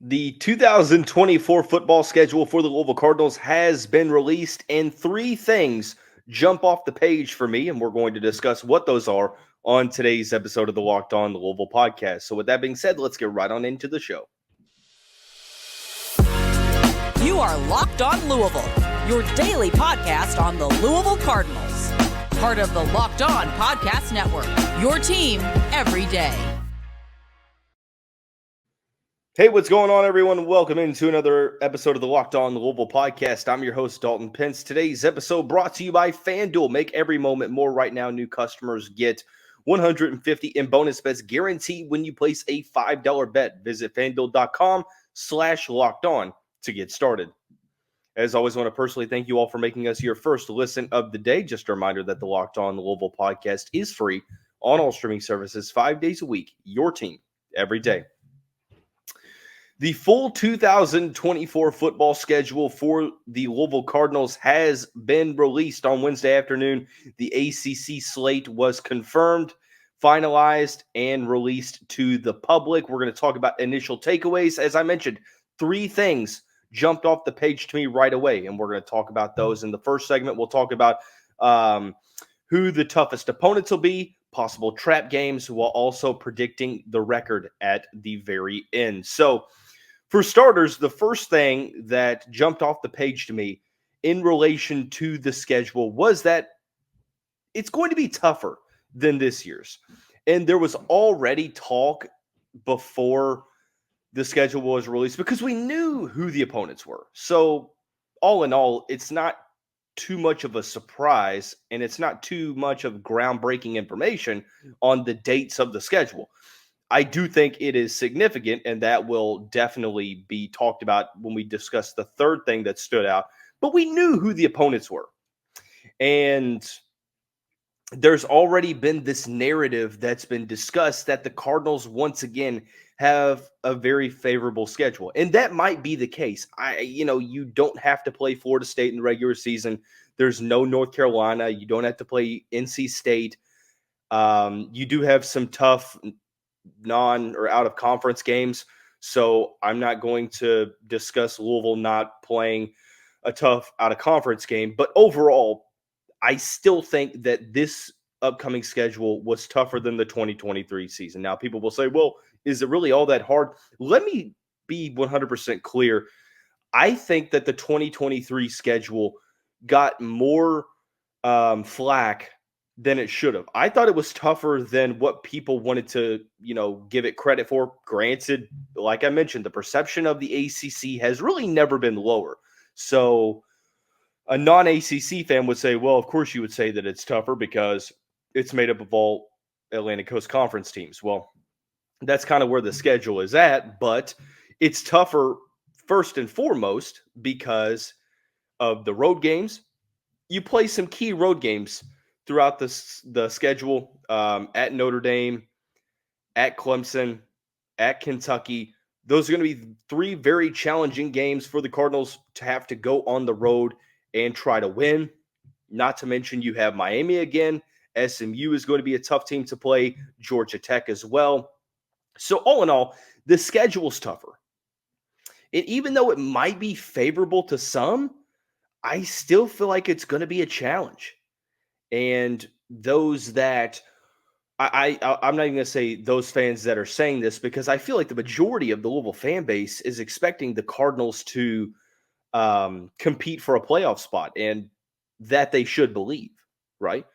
The 2024 football schedule for the Louisville Cardinals has been released, and three things jump off the page for me, and we're going to discuss what those are on today's episode of the Locked On Louisville podcast. So with that being said, let's get right on into the show. You are Locked On Louisville, your daily podcast on the Louisville Cardinals. Part of the Locked On Podcast Network, your team every day. Hey, what's going on, everyone? Welcome into another episode of the Locked On Louisville podcast. I'm your host, Dalton Pence. Today's episode brought to you by FanDuel. Make every moment more. Right now, new customers get $150 in bonus bets guaranteed when you place a $5 bet. Visit FanDuel.com/LockedOn to get started. As always, I want to personally thank you all for making us your first listen of the day. Just a reminder that the Locked On Louisville podcast is free on all streaming services 5 days a week. Your team every day. The full 2024 football schedule for the Louisville Cardinals has been released on Wednesday afternoon. The ACC slate was confirmed, finalized, and released to the public. We're going to talk about initial takeaways. As I mentioned, three things jumped off the page to me right away, and we're going to talk about those. In the first segment, we'll talk about who the toughest opponents will be, possible trap games, while also predicting the record at the very end. So, for starters, the first thing that jumped off the page to me in relation to the schedule was that it's going to be tougher than this year's. And there was already talk before the schedule was released because we knew who the opponents were. So all in all, it's not too much of a surprise and it's not too much of groundbreaking information on the dates of the schedule. I do think it is significant, and that will definitely be talked about when we discuss the third thing that stood out. But we knew who the opponents were. And there's already been this narrative that's been discussed that the Cardinals, once again, have a very favorable schedule. And that might be the case. You don't have to play Florida State in the regular season. There's no North Carolina. You don't have to play NC State. You do have some tough non or out of conference games. So I'm not going to discuss Louisville not playing a tough out of conference game. But overall, I still think that this upcoming schedule was tougher than the 2023 season. Now, people will say, well, is it really all that hard? Let me be 100% clear. I think that the 2023 schedule got more flack than it should have. I thought it was tougher than what people wanted to, give it credit for. Granted, like I mentioned, the perception of the ACC has really never been lower. So a non-ACC fan would say, well, of course you would say that it's tougher because it's made up of all Atlantic Coast Conference teams. Well, that's kind of where the schedule is at, but it's tougher first and foremost because of the road games. You play some key road games throughout the schedule, at Notre Dame, at Clemson, at Kentucky. Those are going to be three very challenging games for the Cardinals to have to go on the road and try to win. Not to mention you have Miami again. SMU is going to be a tough team to play. Georgia Tech as well. So all in all, the schedule's tougher. And even though it might be favorable to some, I still feel like it's going to be a challenge. And those that I'm not even going to say those fans that are saying this because I feel like the majority of the Louisville fan base is expecting the Cardinals to compete for a playoff spot, and that they should believe, right?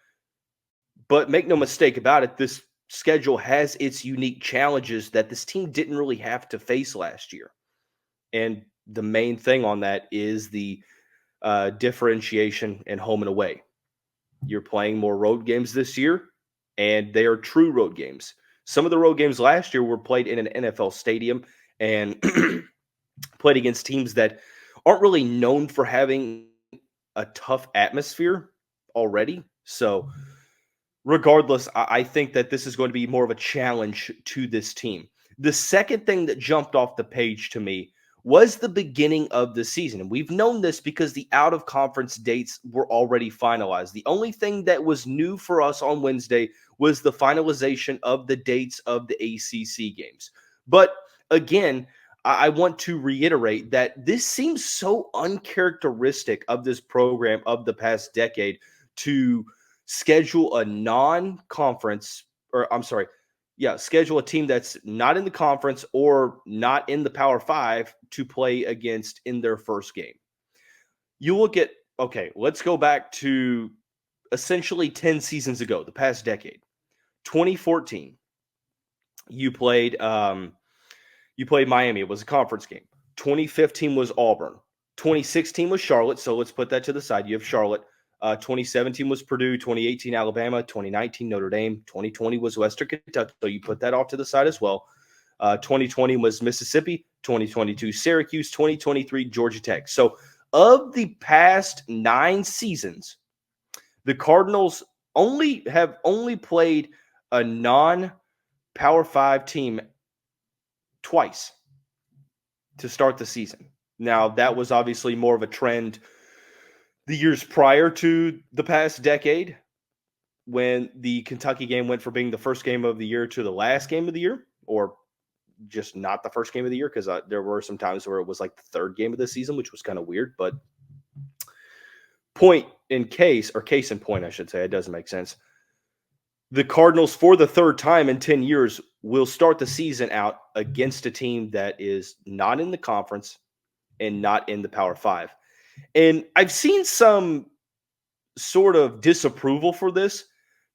But make no mistake about it, this schedule has its unique challenges that this team didn't really have to face last year. And the main thing on that is the differentiation in home and away. You're playing more road games this year, and they are true road games. Some of the road games last year were played in an NFL stadium and played against teams that aren't really known for having a tough atmosphere already. So regardless, I think that this is going to be more of a challenge to this team. The second thing that jumped off the page to me was the beginning of the season. And we've known this because the out-of-conference dates were already finalized. The only thing that was new for us on Wednesday was the finalization of the dates of the ACC games. But again, I want to reiterate that this seems so uncharacteristic of this program of the past decade to schedule a non-conference, or I'm sorry, schedule a team that's not in the conference or not in the Power Five to play against in their first game. You look at, okay, let's go back to essentially 10 seasons ago, the past decade. 2014, you played Miami. It was a conference game. 2015 was Auburn. 2016 was Charlotte. So let's put that to the side. You have Charlotte. 2017 was Purdue. 2018 Alabama. 2019 Notre Dame. 2020 was Western Kentucky. So you put that off to the side as well. 2020 was Mississippi. 2022 Syracuse. 2023 Georgia Tech. So of the past 9 seasons, the Cardinals have only played a non-Power 5 team twice to start the season. Now, that was obviously more of a trend the years prior to the past decade when the Kentucky game went from being the first game of the year to the last game of the year, or just not the first game of the year, because there were some times where it was like the third game of the season, which was kind of weird. But case in point, I should say, it doesn't make sense. The Cardinals, for the third time in 10 years, will start the season out against a team that is not in the conference and not in the Power 5. And I've seen some sort of disapproval for this.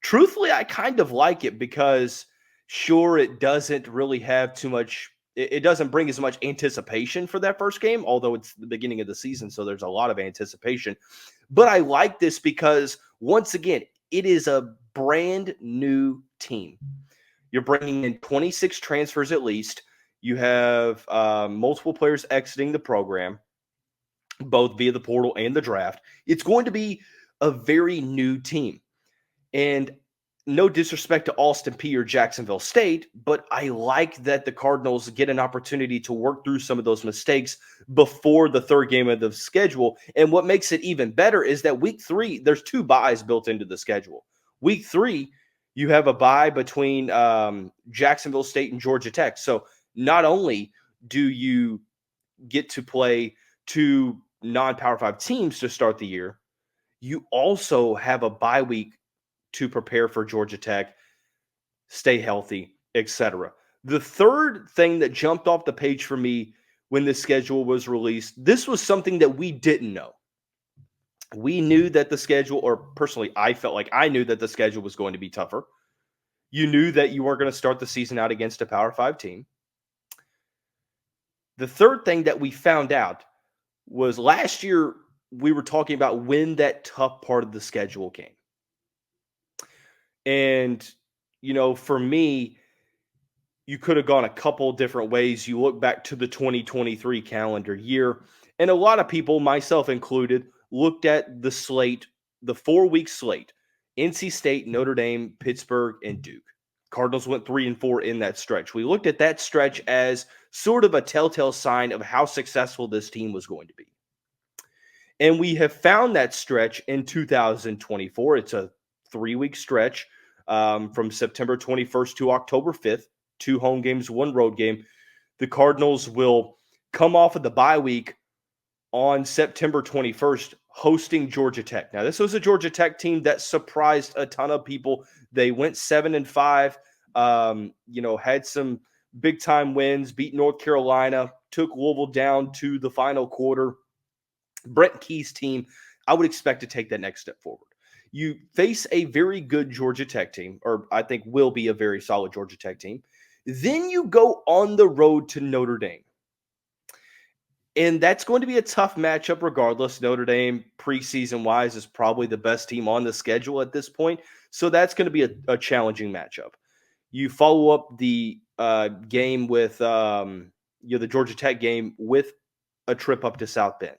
Truthfully, I kind of like it because, sure, it doesn't really have too much – it doesn't bring as much anticipation for that first game, although it's the beginning of the season, so there's a lot of anticipation. But I like this because, once again, it is a brand new team. You're bringing in 26 transfers at least. You have multiple players exiting the program, both via the portal and the draft. It's going to be a very new team. And no disrespect to Austin Peay or Jacksonville State, but I like that the Cardinals get an opportunity to work through some of those mistakes before the third game of the schedule. And what makes it even better is that week 3, there's 2 byes built into the schedule. Week 3, you have a bye between Jacksonville State and Georgia Tech. So not only do you get to play 2 non-Power 5 teams to start the year, you also have a bye week to prepare for Georgia Tech, stay healthy, etc. The third thing that jumped off the page for me when the schedule was released, this was something that we didn't know. We knew that the schedule, or personally, I felt like I knew that the schedule was going to be tougher. You knew that you weren't going to start the season out against a Power 5 team. The third thing that we found out was last year we were talking about when that tough part of the schedule came. And, for me, you could have gone a couple different ways. You look back to the 2023 calendar year, and a lot of people, myself included, looked at the slate, the 4-week slate, NC State, Notre Dame, Pittsburgh, and Duke. Cardinals went 3-4 in that stretch. We looked at that stretch as sort of a telltale sign of how successful this team was going to be. And we have found that stretch in 2024. It's a 3-week stretch from September 21st to October 5th, 2 home games, 1 road game. The Cardinals will come off of the bye week on September 21st, hosting Georgia Tech. Now, this was a Georgia Tech team that surprised a ton of people. They went 7-5, had some big-time wins, beat North Carolina, took Louisville down to the final quarter. Brent Key's team, I would expect to take that next step forward. You face a very good Georgia Tech team, or I think will be a very solid Georgia Tech team. Then you go on the road to Notre Dame. And that's going to be a tough matchup regardless. Notre Dame, preseason-wise, is probably the best team on the schedule at this point. So that's going to be a challenging matchup. You follow up the game with the Georgia Tech game with a trip up to South Bend.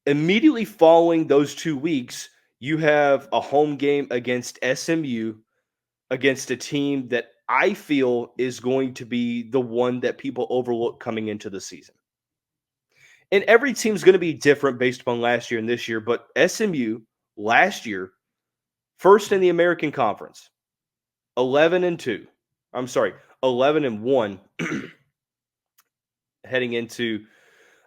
Immediately following those 2 weeks, you have a home game against SMU, against a team that I feel is going to be the one that people overlook coming into the season. And every team's going to be different based upon last year and this year, but SMU last year, first in the American Conference, 11-1. heading into,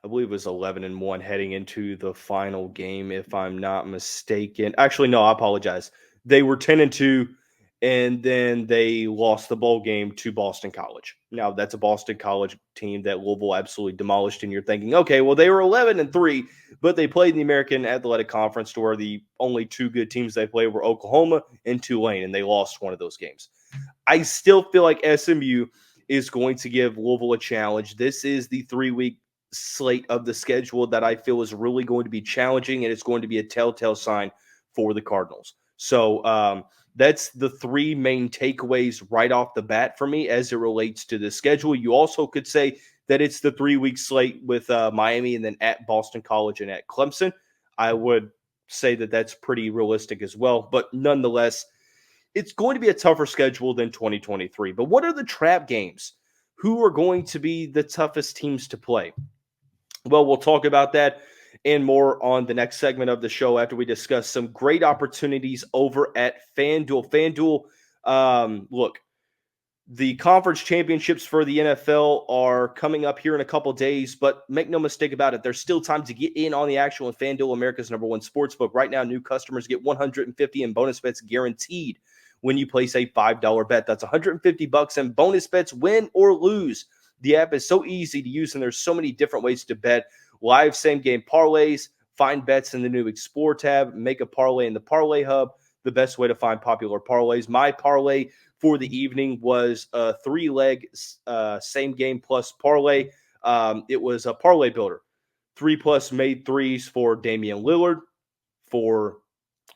I believe it was 11-1 heading into the final game, if I'm not mistaken. Actually, no, I apologize. They were 10-2, and then they lost the bowl game to Boston College. Now, that's a Boston College team that Louisville absolutely demolished, and you're thinking, okay, well, they were 11-3, but they played in the American Athletic Conference, to where the only two good teams they played were Oklahoma and Tulane, and they lost one of those games. I still feel like SMU is going to give Louisville a challenge. This is the 3-week slate of the schedule that I feel is really going to be challenging, and it's going to be a telltale sign for the Cardinals. So that's the three main takeaways right off the bat for me as it relates to the schedule. You also could say that it's the 3-week slate with Miami and then at Boston College and at Clemson. I would say that that's pretty realistic as well, but nonetheless, it's going to be a tougher schedule than 2023. But what are the trap games? Who are going to be the toughest teams to play? Well, we'll talk about that and more on the next segment of the show after we discuss some great opportunities over at FanDuel. FanDuel, look, the conference championships for the NFL are coming up here in a couple days, but make no mistake about it, there's still time to get in on the action with FanDuel, America's #1 sportsbook. Right now, new customers get $150 in bonus bets guaranteed when you place a $5 bet. That's $150 in bonus bets, win or lose. The app is so easy to use, and there's so many different ways to bet. Live same-game parlays, find bets in the new Explore tab, make a parlay in the Parlay Hub, the best way to find popular parlays. My parlay for the evening was a 3-leg same-game plus parlay. It was a parlay builder. 3+ made threes for Damian Lillard, for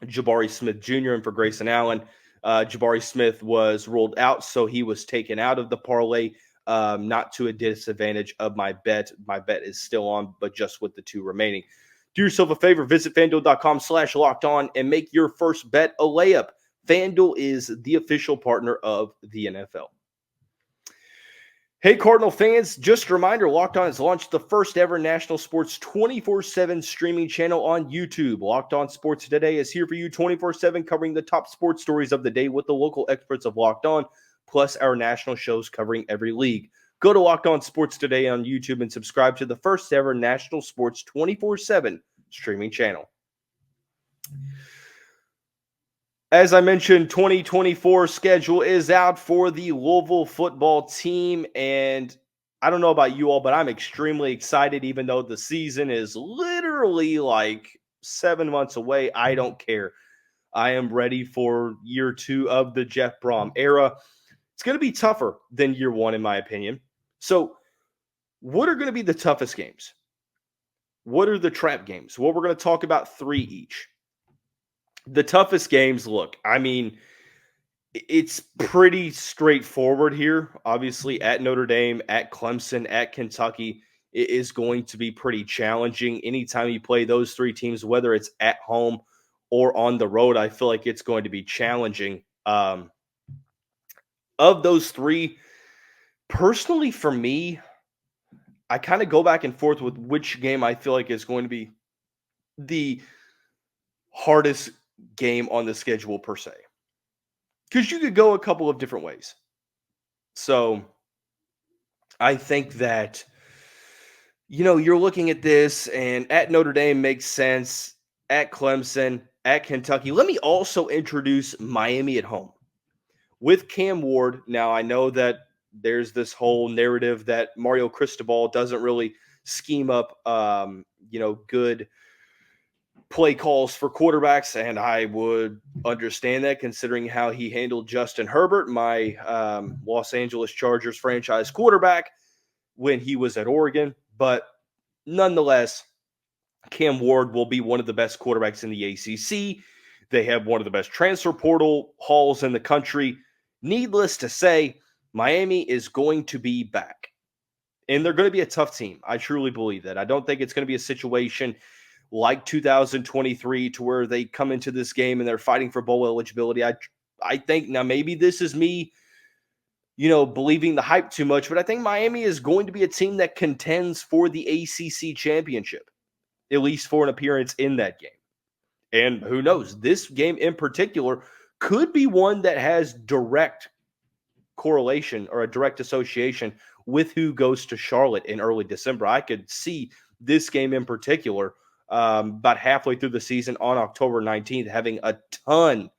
Jabari Smith Jr., and for Grayson Allen. Jabari Smith was ruled out, so he was taken out of the parlay. Not to a disadvantage of my bet. My bet is still on, but just with the two remaining. Do yourself a favor, visit FanDuel.com/lockedon and make your first bet a layup. FanDuel is the official partner of the NFL. Hey, Cardinal fans, just a reminder, Locked On has launched the first ever national sports 24/7 streaming channel on YouTube. Locked On Sports Today is here for you 24/7, covering the top sports stories of the day with the local experts of Locked On, plus our national shows covering every league. Go to Locked On Sports Today on YouTube and subscribe to the first ever national sports 24/7 streaming channel. As I mentioned, 2024 schedule is out for the Louisville football team, and I don't know about you all, but I'm extremely excited, even though the season is literally like 7 months away. I don't care. I am ready for year 2 of the Jeff Brom era. It's going to be tougher than year 1, in my opinion. So what are going to be the toughest games? What are the trap games? Well, we're going to talk about 3 each. The toughest games, look, I mean, it's pretty straightforward here. Obviously, at Notre Dame, at Clemson, at Kentucky, it is going to be pretty challenging. Anytime you play those 3 teams, whether it's at home or on the road, I feel like it's going to be challenging. Of those 3, personally for me, I kind of go back and forth with which game I feel like is going to be the hardest game on the schedule per se. Because you could go a couple of different ways. So I think that, you're looking at this, and at Notre Dame makes sense, at Clemson, at Kentucky. Let me also introduce Miami at home with Cam Ward. Now, I know that there's this whole narrative that Mario Cristobal doesn't really scheme up, good play calls for quarterbacks, and I would understand that considering how he handled Justin Herbert, my Los Angeles Chargers franchise quarterback, when he was at Oregon. But nonetheless, Cam Ward will be one of the best quarterbacks in the ACC. They have one of the best transfer portal hauls in the country. Needless to say, Miami is going to be back. And they're going to be a tough team. I truly believe that. I don't think it's going to be a situation like 2023 to where they come into this game and they're fighting for bowl eligibility. I think, now maybe this is me, believing the hype too much, but I think Miami is going to be a team that contends for the ACC championship, at least for an appearance in that game. And who knows, this game in particular could be one that has direct correlation or a direct association with who goes to Charlotte in early December. I could see this game in particular about halfway through the season on October 19th having a ton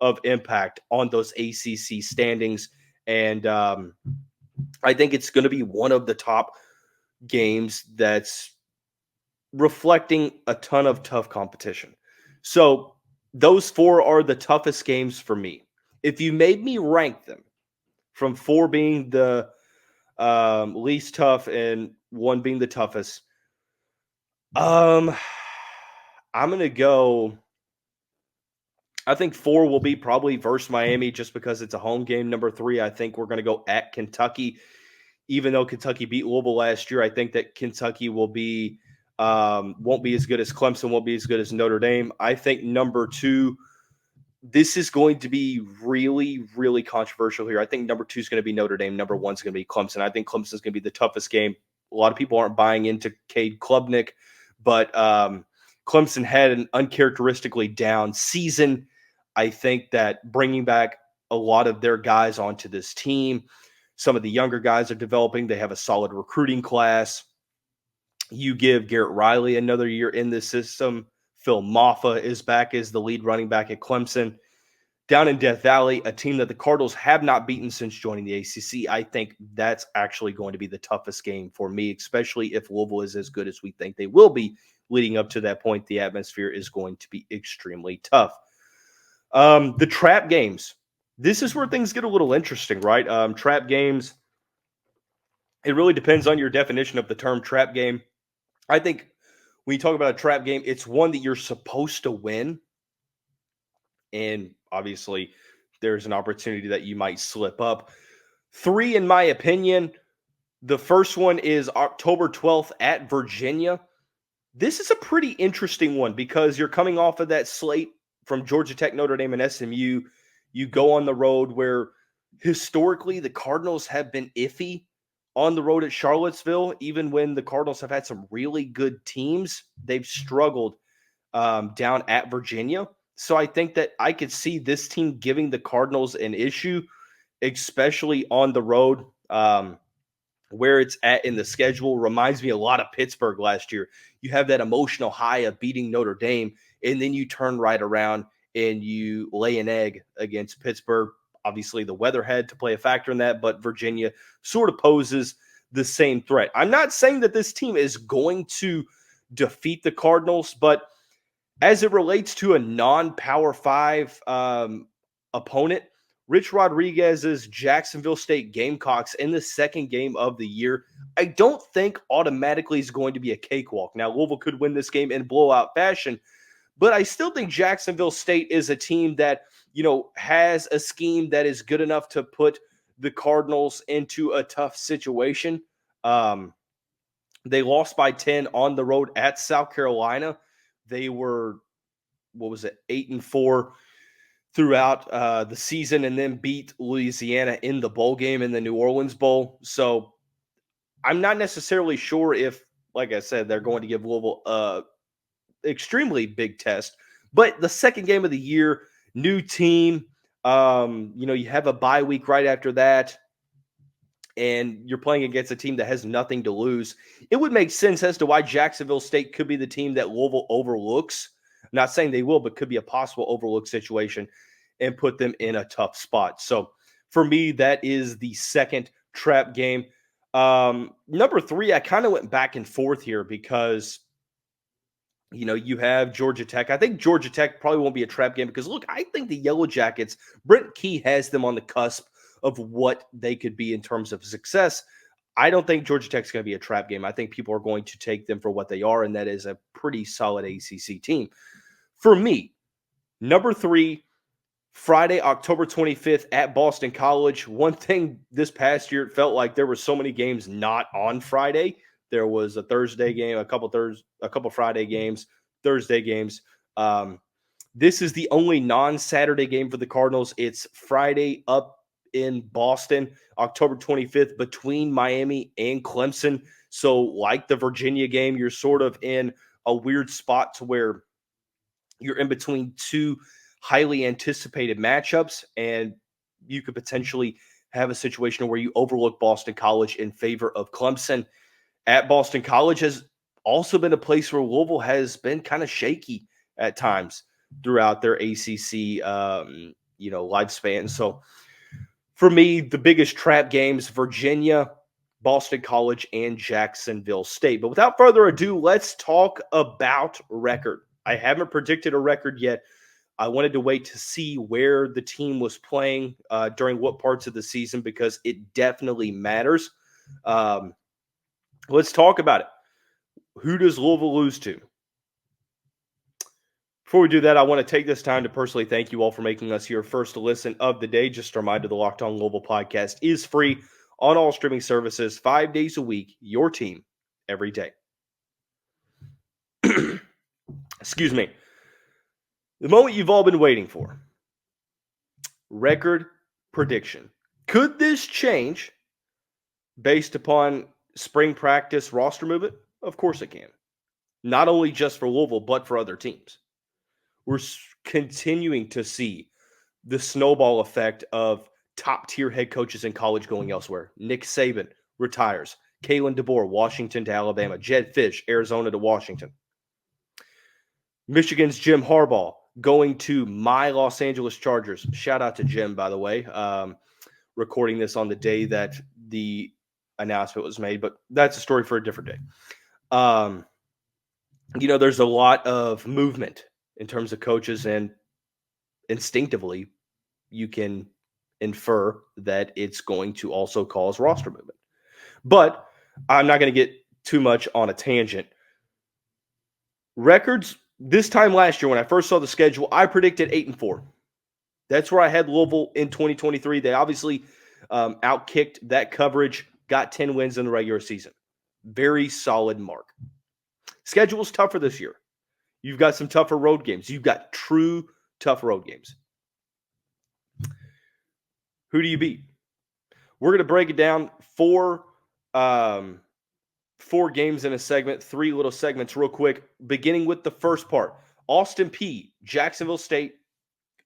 of impact on those ACC standings. And I think it's going to be one of the top games that's reflecting a ton of tough competition. So those four are the toughest games for me. If you made me rank them from four being the least tough and one being the toughest, I'm going to go. I think 4 will be probably versus Miami just because it's a home game. Number 3, I think we're going to go at Kentucky. Even though Kentucky beat Louisville last year, I think that Kentucky will be won't be as good as Clemson, won't be as good as Notre Dame. I think number 2, this is going to be really, really controversial here. I think number 2 is going to be Notre Dame. Number 1 is going to be Clemson. I think Clemson is going to be the toughest game. A lot of people aren't buying into Cade Klubnik, but Clemson had an uncharacteristically down season. I think that bringing back a lot of their guys onto this team, some of the younger guys are developing. They have a solid recruiting class. You give Garrett Riley another year in this system. Phil Maffa is back as the lead running back at Clemson. Down in Death Valley, a team that the Cardinals have not beaten since joining the ACC, I think that's actually going to be the toughest game for me, especially if Louisville is as good as we think they will be leading up to that point. The atmosphere is going to be extremely tough. The trap games. This is where things get a little interesting, right? Trap games, it really depends on your definition of the term trap game. I think when you talk about a trap game, it's one that you're supposed to win. And obviously, there's an opportunity that you might slip up. 3, in my opinion, the first one is October 12th at Virginia. This is a pretty interesting one because you're coming off of that slate from Georgia Tech, Notre Dame, and SMU. You go on the road where historically the Cardinals have been iffy on the road at Charlottesville. Even when the Cardinals have had some really good teams, they've struggled down at Virginia. So I think that I could see this team giving the Cardinals an issue, especially on the road. Where it's at in the schedule reminds me a lot of Pittsburgh last year. You have that emotional high of beating Notre Dame, and then you turn right around and you lay an egg against Pittsburgh. Obviously, the weather had to play a factor in that, but Virginia sort of poses the same threat. I'm not saying that this team is going to defeat the Cardinals, but as it relates to a non-Power 5 opponent, Rich Rodriguez's Jacksonville State Gamecocks in the second game of the year, I don't think automatically is going to be a cakewalk. Now, Louisville could win this game in blowout fashion, but I still think Jacksonville State is a team that, has a scheme that is good enough to put the Cardinals into a tough situation. They lost by 10 on the road at South Carolina. They were, 8-4 throughout the season, and then beat Louisiana in the bowl game in the New Orleans Bowl. So I'm not necessarily sure if, like I said, they're going to give Louisville a extremely big test. But the second game of the year, new team, you have a bye week right after that, and you're playing against a team that has nothing to lose. It would make sense as to why Jacksonville State could be the team that Louisville overlooks. I'm not saying they will, but could be a possible overlook situation and put them in a tough spot. So for me, that is the second trap game. Number 3, I kind of went back and forth here because, you have Georgia Tech. I think Georgia Tech probably won't be a trap game because, look, I think the Yellow Jackets, Brent Key has them on the cusp of what they could be in terms of success. I don't think Georgia Tech's going to be a trap game. I think people are going to take them for what they are, and that is a pretty solid ACC team. For me, number 3, Friday, October 25th at Boston College. One thing this past year, it felt like there were so many games not on Friday. There was a Thursday game, a couple Friday games, Thursday games. This is the only non-Saturday game for the Cardinals. It's Friday up in Boston, October 25th, between Miami and Clemson. So like the Virginia game, you're sort of in a weird spot to where you're in between two highly anticipated matchups, and you could potentially have a situation where you overlook Boston College in favor of Clemson. At Boston College has also been a place where Louisville has been kind of shaky at times throughout their ACC, lifespan. So for me, the biggest trap games, Virginia, Boston College, and Jacksonville State. But without further ado, let's talk about record. I haven't predicted a record yet. I wanted to wait to see where the team was playing during what parts of the season because it definitely matters. Let's talk about it. Who does Louisville lose to? Before we do that, I want to take this time to personally thank you all for making us your first listen of the day. Just a reminder, the Locked On Louisville podcast is free on all streaming services 5 days a week, your team every day. Excuse me. The moment you've all been waiting for. Record prediction. Could this change based upon spring practice roster movement? Of course it can. Not only just for Louisville, but for other teams. We're continuing to see the snowball effect of top-tier head coaches in college going elsewhere. Nick Saban retires. Kalen DeBoer, Washington to Alabama. Jed Fish, Arizona to Washington. Michigan's Jim Harbaugh going to my Los Angeles Chargers. Shout out to Jim, by the way. Recording this on the day that the announcement was made, but that's a story for a different day. There's a lot of movement in terms of coaches, and instinctively you can infer that it's going to also cause roster movement. But I'm not going to get too much on a tangent. Records, this time last year when I first saw the schedule, I predicted 8-4. That's where I had Louisville in 2023. They obviously outkicked that coverage, got 10 wins in the regular season. Very solid mark. Schedule's tougher this year. You've got some tougher road games. You've got true tough road games. Who do you beat? We're going to break it down four games in a segment, 3 little segments real quick, beginning with the first part. Austin Peay, Jacksonville State,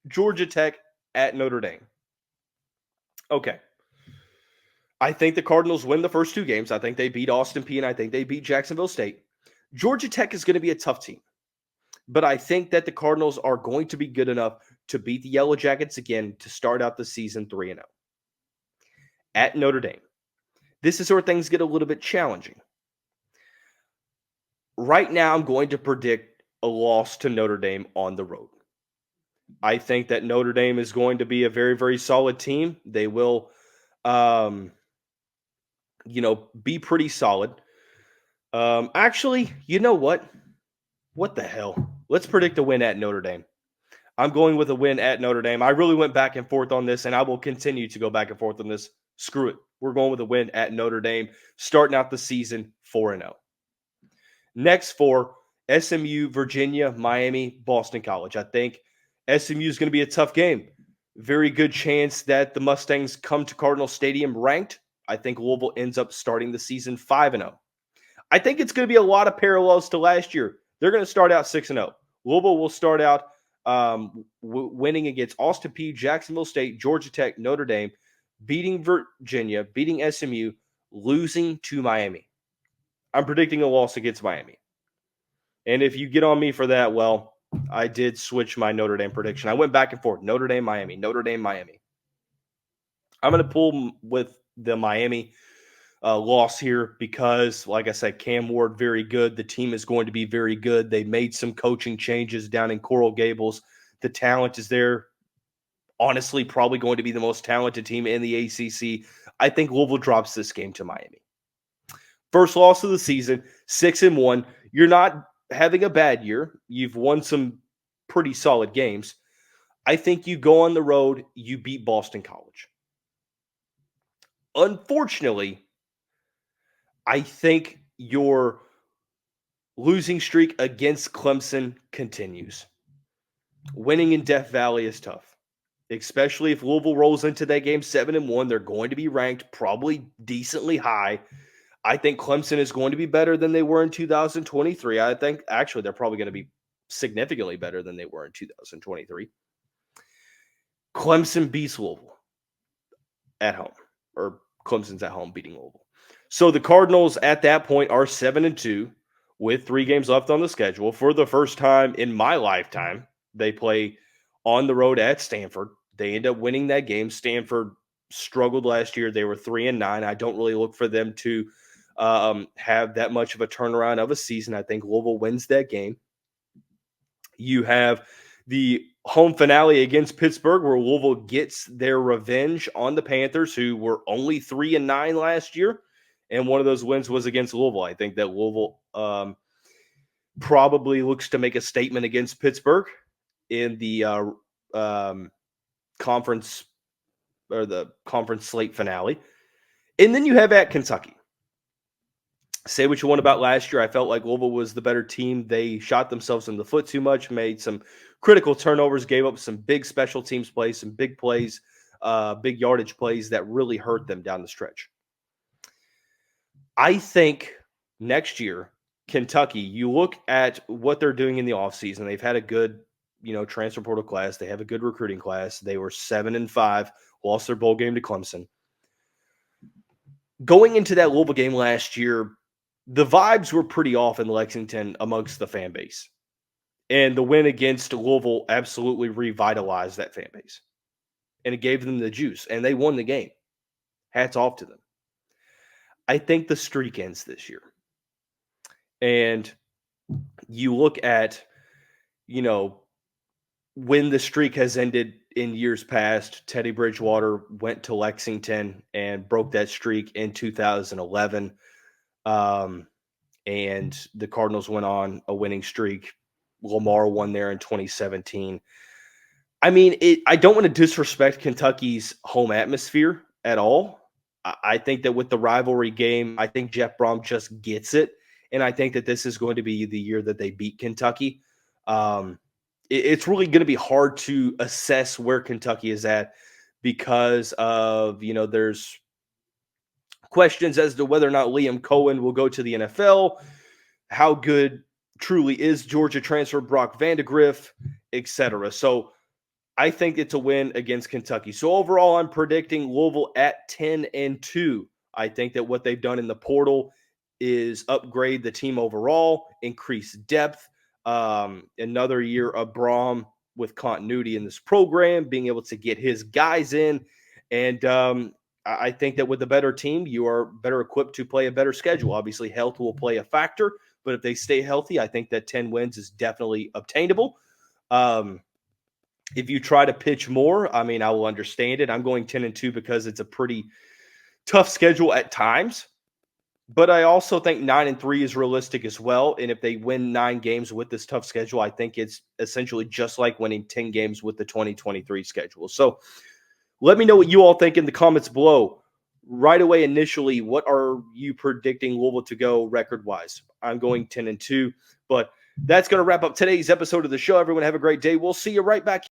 Georgia Tech at Notre Dame. Okay. I think the Cardinals win the first 2 games. I think they beat Austin Peay, and I think they beat Jacksonville State. Georgia Tech is going to be a tough team. But I think that the Cardinals are going to be good enough to beat the Yellow Jackets again to start out the season 3-0. At Notre Dame. This is where things get a little bit challenging. Right now, I'm going to predict a loss to Notre Dame on the road. I think that Notre Dame is going to be a very, very solid team. They will, be pretty solid. Actually, you know what? What the hell? Let's predict a win at Notre Dame. I'm going with a win at Notre Dame. I really went back and forth on this, and I will continue to go back and forth on this. Screw it. We're going with a win at Notre Dame, starting out the season 4-0. Next 4, SMU, Virginia, Miami, Boston College. I think SMU is going to be a tough game. Very good chance that the Mustangs come to Cardinal Stadium ranked. I think Louisville ends up starting the season 5-0. I think it's going to be a lot of parallels to last year. They're going to start out 6-0. Louisville will start out winning against Austin Peay, Jacksonville State, Georgia Tech, Notre Dame, beating Virginia, beating SMU, losing to Miami. I'm predicting a loss against Miami. And if you get on me for that, well, I did switch my Notre Dame prediction. I went back and forth. Notre Dame, Miami. Notre Dame, Miami. I'm going to pull with the Miami loss here because, like I said, Cam Ward, very good. The team is going to be very good. They made some coaching changes down in Coral Gables. The talent is there. Honestly, probably going to be the most talented team in the ACC. I think Louisville drops this game to Miami. First loss of the season, 6-1. You're not having a bad year. You've won some pretty solid games. I think you go on the road, you beat Boston College. Unfortunately, I think your losing streak against Clemson continues. Winning in Death Valley is tough, especially if Louisville rolls into that game 7-1. They're going to be ranked probably decently high. I think Clemson is going to be better than they were in 2023. I think actually they're probably going to be significantly better than they were in 2023. Clemson beats Louisville. at home, or Clemson's at home beating Louisville. So the Cardinals at that point are 7-2 with 3 games left on the schedule. For the first time in my lifetime, they play on the road at Stanford. They end up winning that game. Stanford struggled last year. They were 3-9. I don't really look for them to have that much of a turnaround of a season. I think Louisville wins that game. You have the home finale against Pittsburgh, where Louisville gets their revenge on the Panthers, who were only 3-9 last year. And one of those wins was against Louisville. I think that Louisville probably looks to make a statement against Pittsburgh in the conference, or the conference slate finale. And then you have at Kentucky. Say what you want about last year. I felt like Louisville was the better team. They shot themselves in the foot too much, made some critical turnovers, gave up some big special teams plays, some big plays, big yardage plays that really hurt them down the stretch. I think next year, Kentucky, you look at what they're doing in the offseason. They've had a good, transfer portal class. They have a good recruiting class. They were 7-5, lost their bowl game to Clemson. Going into that Louisville game last year, the vibes were pretty off in Lexington amongst the fan base. And the win against Louisville absolutely revitalized that fan base. And it gave them the juice. And they won the game. Hats off to them. I think the streak ends this year. And you look at, when the streak has ended in years past. Teddy Bridgewater went to Lexington and broke that streak in 2011. And the Cardinals went on a winning streak. Lamar won there in 2017. I mean, I don't want to disrespect Kentucky's home atmosphere at all. I think that with the rivalry game, I think Jeff Brom just gets it. And I think that this is going to be the year that they beat Kentucky. It's really going to be hard to assess where Kentucky is at because of, there's questions as to whether or not Liam Cohen will go to the NFL, how good truly is Georgia transfer Brock Vandegrift, etc. So I think it's a win against Kentucky. So overall, I'm predicting Louisville at 10-2. I think that what they've done in the portal is upgrade the team overall, increase depth, another year of Brom with continuity in this program, being able to get his guys in. And I think that with a better team, you are better equipped to play a better schedule. Obviously, health will play a factor, but if they stay healthy, I think that 10 wins is definitely obtainable. If you try to pitch more, I mean, I will understand it. I'm going 10-2 because it's a pretty tough schedule at times. But I also think 9-3 is realistic as well. And if they win 9 games with this tough schedule, I think it's essentially just like winning 10 games with the 2023 schedule. So let me know what you all think in the comments below. Right away, initially, what are you predicting Louisville to go record-wise? I'm going 10-2. But that's going to wrap up today's episode of the show. Everyone have a great day. We'll see you right back